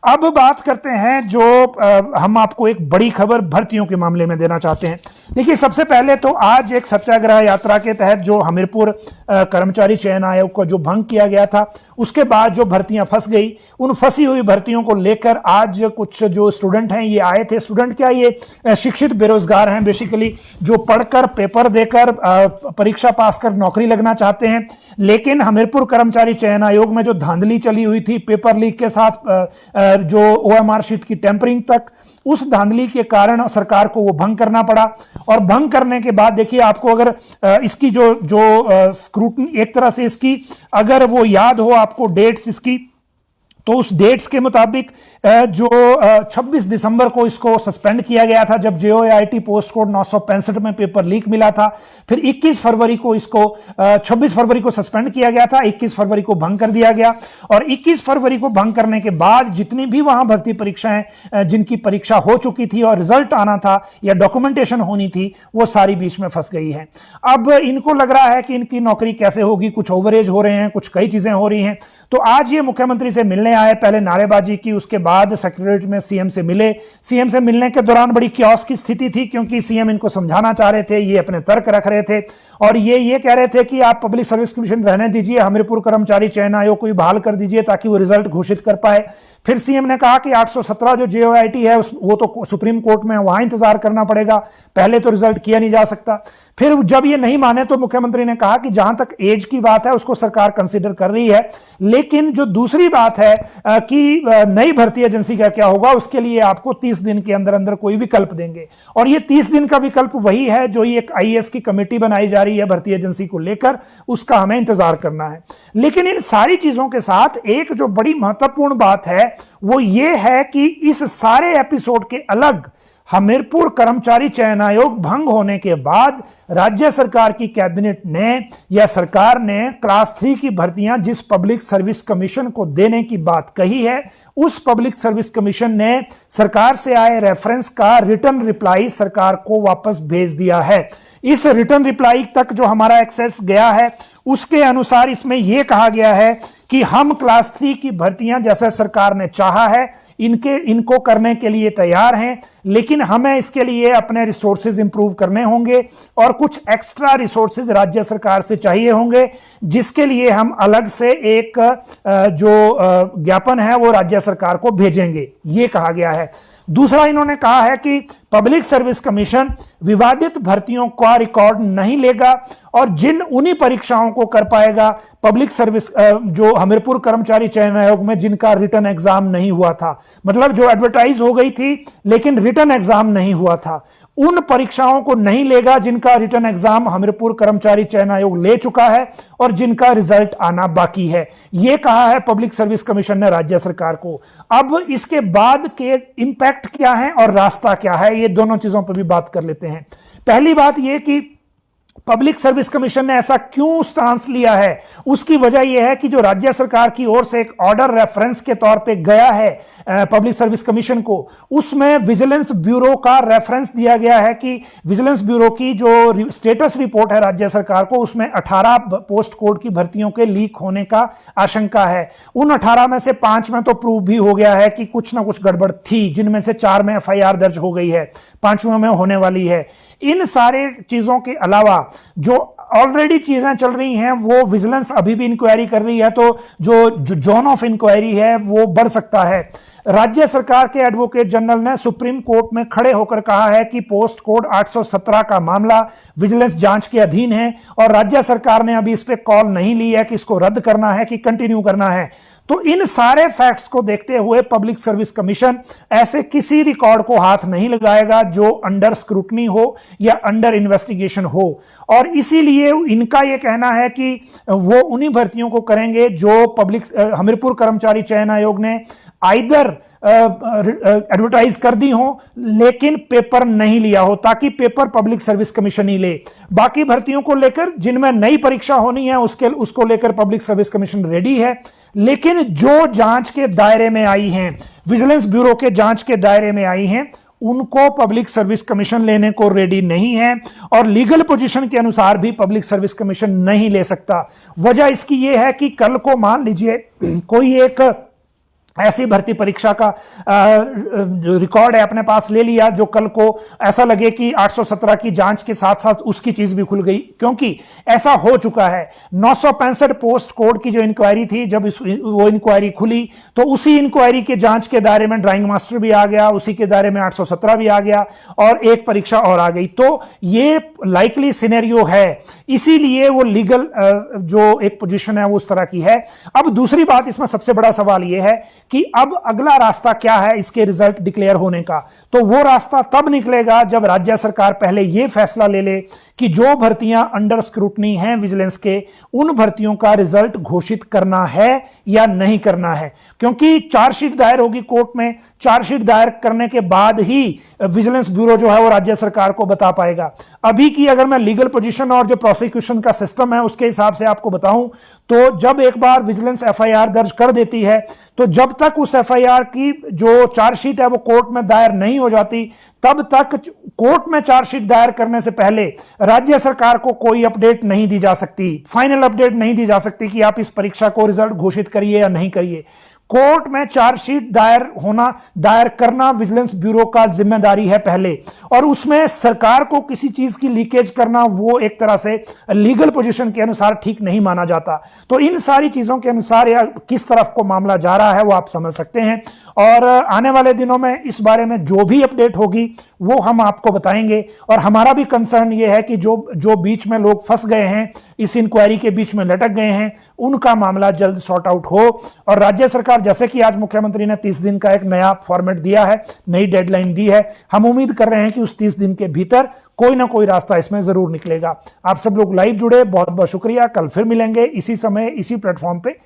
अब बात करते हैं जो हम आपको एक बड़ी खबर भर्तियों के मामले में देना चाहते हैं। देखिए, सबसे पहले तो आज एक सत्याग्रह यात्रा के तहत जो हमीरपुर कर्मचारी चयन आयोग को जो भंग किया गया था, उसके बाद जो भर्तियां फंस गई, उन फंसी हुई भर्तियों को लेकर आज कुछ जो स्टूडेंट हैं ये आए थे। स्टूडेंट क्या, ये शिक्षित बेरोजगार हैं बेसिकली, जो पढ़कर पेपर देकर परीक्षा पास कर नौकरी लगना चाहते हैं। लेकिन हमीरपुर कर्मचारी चयन आयोग में जो धांधली चली हुई थी पेपर लीक के साथ, जो ओएमआर शीट की टेम्परिंग तक, उस धांधली के कारण सरकार को वो भंग करना पड़ा। और भंग करने के बाद देखिए, आपको अगर इसकी जो स्क्रूटनी एक तरह से इसकी अगर वो याद हो आपको डेट्स इसकी, तो उस डेट्स के मुताबिक जो 26 दिसंबर को इसको सस्पेंड किया गया था जब जेओआईटी पोस्ट कोड 965 में पेपर लीक मिला था। फिर 21 फरवरी को इसको 26 फरवरी को सस्पेंड किया गया था, 21 फरवरी को भंग कर दिया गया। और 21 फरवरी को भंग करने के बाद जितनी भी वहां भर्ती परीक्षाएं जिनकी परीक्षा हो चुकी थी और रिजल्ट आना था या डॉक्यूमेंटेशन होनी थी, वो सारी बीच में फंस गई है। अब इनको लग रहा है कि इनकी नौकरी कैसे होगी, कुछ ओवरेज हो रहे हैं, कुछ कई चीजें हो रही हैं। तो आज ये मुख्यमंत्री से मिलने आए, पहले नारेबाजी की, उसके बाद सेक्रेटरीट में सीएम से मिले। सीएम से मिलने के दौरान बड़ी क्योस की स्थिति थी, क्योंकि सीएम इनको समझाना चाह रहे थे, ये अपने तर्क रख रहे थे और ये कह रहे थे कि आप पब्लिक सर्विस कमीशन रहने दीजिए, हमीरपुर कर्मचारी चयन आयोग को बहाल कर दीजिए ताकि वो रिजल्ट घोषित कर पाए। फिर सीएम ने कहा कि 817 जो जेओआईटी है वो तो सुप्रीम कोर्ट में, वहां इंतजार करना पड़ेगा, पहले तो रिजल्ट किया नहीं जा सकता। फिर जब ये नहीं माने तो मुख्यमंत्री ने कहा कि जहां तक एज की बात है उसको सरकार कंसीडर कर रही है, लेकिन जो दूसरी बात है कि नई भर्ती एजेंसी का क्या होगा, उसके लिए आपको 30 दिन के अंदर अंदर कोई विकल्प देंगे। और ये 30 दिन का विकल्प वही है जो ये एक आईएएस की कमेटी बनाई जा रही है भर्ती एजेंसी को लेकर, उसका हमें इंतजार करना है। लेकिन इन सारी चीजों के साथ एक जो बड़ी महत्वपूर्ण बात है वो ये है कि इस सारे एपिसोड के अलग हमीरपुर कर्मचारी चयन आयोग भंग होने के बाद राज्य सरकार की कैबिनेट ने या सरकार ने क्लास 3 की भर्तियां जिस पब्लिक सर्विस कमीशन को देने की बात कही है, उस पब्लिक सर्विस कमीशन ने सरकार से आए रेफरेंस का रिटर्न रिप्लाई सरकार को वापस भेज दिया है। इस रिटर्न रिप्लाई तक जो हमारा एक्सेस गया है उसके अनुसार इसमें यह कहा गया है कि हम क्लास 3 की भर्तियां जैसे सरकार ने चाहा है इनको करने के लिए तैयार हैं, लेकिन हमें इसके लिए अपने रिसोर्सेज इंप्रूव करने होंगे और कुछ एक्स्ट्रा रिसोर्सेज राज्य सरकार से चाहिए होंगे, जिसके लिए हम अलग से एक जो ज्ञापन है वो राज्य सरकार को भेजेंगे, ये कहा गया है। दूसरा इन्होंने कहा है कि पब्लिक सर्विस कमीशन विवादित भर्तियों का रिकॉर्ड नहीं लेगा और जिन उन्हीं परीक्षाओं को कर पाएगा पब्लिक सर्विस जो हमीरपुर कर्मचारी चयन आयोग में जिनका रिटर्न एग्जाम नहीं हुआ था, मतलब जो एडवर्टाइज हो गई थी लेकिन रिटर्न एग्जाम नहीं हुआ था, उन परीक्षाओं को नहीं लेगा जिनका रिटर्न एग्जाम हमीरपुर कर्मचारी चयन आयोग ले चुका है और जिनका रिजल्ट आना बाकी है। यह कहा है पब्लिक सर्विस कमीशन ने राज्य सरकार को। अब इसके बाद के इंपैक्ट क्या है और रास्ता क्या है, ये दोनों चीजों पर भी बात कर लेते हैं। पहली बात यह कि पब्लिक सर्विस कमीशन ने ऐसा क्यों स्टांस लिया है, उसकी वजह यह है कि जो राज्य सरकार की ओर से एक ऑर्डर रेफरेंस के तौर पे गया है पब्लिक सर्विस कमीशन को, उसमें विजिलेंस ब्यूरो का रेफरेंस दिया गया है कि विजिलेंस ब्यूरो की जो स्टेटस रिपोर्ट है राज्य सरकार को, उसमें 18 पोस्ट कोड की भर्तियों के लीक होने का आशंका है। उन 18 में से 5 में तो प्रूव भी हो गया है कि कुछ ना कुछ गड़बड़ थी, जिनमें से 4 में एफआईआर दर्ज हो गई है, 5वें में होने वाली है। इन सारे चीजों के अलावा जो ऑलरेडी चीजें चल रही हैं, वो विजिलेंस अभी भी इंक्वायरी कर रही है, तो जो जोन ऑफ इंक्वायरी है वो बढ़ सकता है। राज्य सरकार के एडवोकेट जनरल ने सुप्रीम कोर्ट में खड़े होकर कहा है कि पोस्ट कोड 817 का मामला विजिलेंस जांच के अधीन है और राज्य सरकार ने अभी इस पे कॉल नहीं ली है कि इसको रद्द करना है कि कंटिन्यू करना है। तो इन सारे फैक्ट्स को देखते हुए पब्लिक सर्विस कमीशन ऐसे किसी रिकॉर्ड को हाथ नहीं लगाएगा जो अंडर स्क्रूटनी हो या अंडर इन्वेस्टिगेशन हो, और इसीलिए इनका यह कहना है कि वो उन्हीं भर्तियों को करेंगे जो पब्लिक हमीरपुर कर्मचारी चयन आयोग ने आइदर एडवर्टाइज कर दी हो लेकिन पेपर नहीं लिया हो, ताकि पेपर पब्लिक सर्विस कमीशन ही ले। बाकी भर्तियों को लेकर जिनमें नई परीक्षा होनी है उसको लेकर पब्लिक सर्विस कमीशन रेडी है, लेकिन जो जांच के दायरे में आई हैं, विजिलेंस ब्यूरो के जांच के दायरे में आई हैं, उनको पब्लिक सर्विस कमीशन लेने को रेडी नहीं है और लीगल पोजीशन के अनुसार भी पब्लिक सर्विस कमीशन नहीं ले सकता। वजह इसकी यह है कि कल को मान लीजिए कोई एक ऐसी भर्ती परीक्षा का जो रिकॉर्ड है अपने पास ले लिया, जो कल को ऐसा लगे कि 817 की जांच के साथ साथ उसकी चीज भी खुल गई, क्योंकि ऐसा हो चुका है। 965 पोस्ट कोड की जो इंक्वायरी थी, जब वो इंक्वायरी खुली तो उसी इंक्वायरी के जांच के दायरे में ड्राइंग मास्टर भी आ गया, उसी के दायरे में 817 भी आ गया और एक परीक्षा और आ गई। तो ये लाइकली सिनेरियो है, इसीलिए वो लीगल जो एक पोजीशन है वो उस तरह की है। अब दूसरी बात, इसमें सबसे बड़ा सवाल यह है कि अब अगला रास्ता क्या है इसके रिजल्ट डिक्लेयर होने का। तो वो रास्ता तब निकलेगा जब राज्य सरकार पहले यह फैसला ले ले कि जो भर्तियां अंडर स्क्रूटनी हैं विजिलेंस के, उन भर्तियों का रिजल्ट घोषित करना है या नहीं करना है। क्योंकि चार्जशीट दायर होगी कोर्ट में, चार्जशीट दायर करने के बाद ही विजिलेंस ब्यूरो जो है वो राज्य सरकार को बता पाएगा। अभी की अगर मैं लीगल पोजीशन और जो प्रोसिक्यूशन का सिस्टम है उसके हिसाब से आपको बताऊं, तो जब एक बार विजिलेंस एफआईआर दर्ज कर देती है, तो जब तक उस एफआईआर की जो चार्जशीट है वो कोर्ट में दायर नहीं हो जाती, तब तक कोर्ट में चार्जशीट दायर करने से पहले राज्य सरकार को कोई अपडेट नहीं दी जा सकती, फाइनल अपडेट नहीं दी जा सकती कि आप इस परीक्षा को रिजल्ट घोषित करिए या नहीं करिए। कोर्ट में चार्जशीट दायर करना विजिलेंस ब्यूरो का जिम्मेदारी है पहले, और उसमें सरकार को किसी चीज की लीकेज करना वो एक तरह से लीगल पोजीशन के अनुसार ठीक नहीं माना जाता। तो इन सारी चीजों के अनुसार या किस तरफ को मामला जा रहा है वो आप समझ सकते हैं, और आने वाले दिनों में इस बारे में जो भी अपडेट होगी वो हम आपको बताएंगे। और हमारा भी कंसर्न ये है कि जो बीच में लोग फंस गए हैं, इस इंक्वायरी के बीच में लटक गए हैं, उनका मामला जल्द सॉर्ट आउट हो। और राज्य सरकार, जैसे कि आज मुख्यमंत्री ने 30 दिन का एक नया फॉर्मेट दिया है, नई डेडलाइन दी है, हम उम्मीद कर रहे हैं कि उस 30 दिन के भीतर कोई ना कोई रास्ता इसमें जरूर निकलेगा। आप सब लोग लाइव जुड़े, बहुत बहुत शुक्रिया। कल फिर मिलेंगे इसी समय इसी प्लेटफॉर्म पे।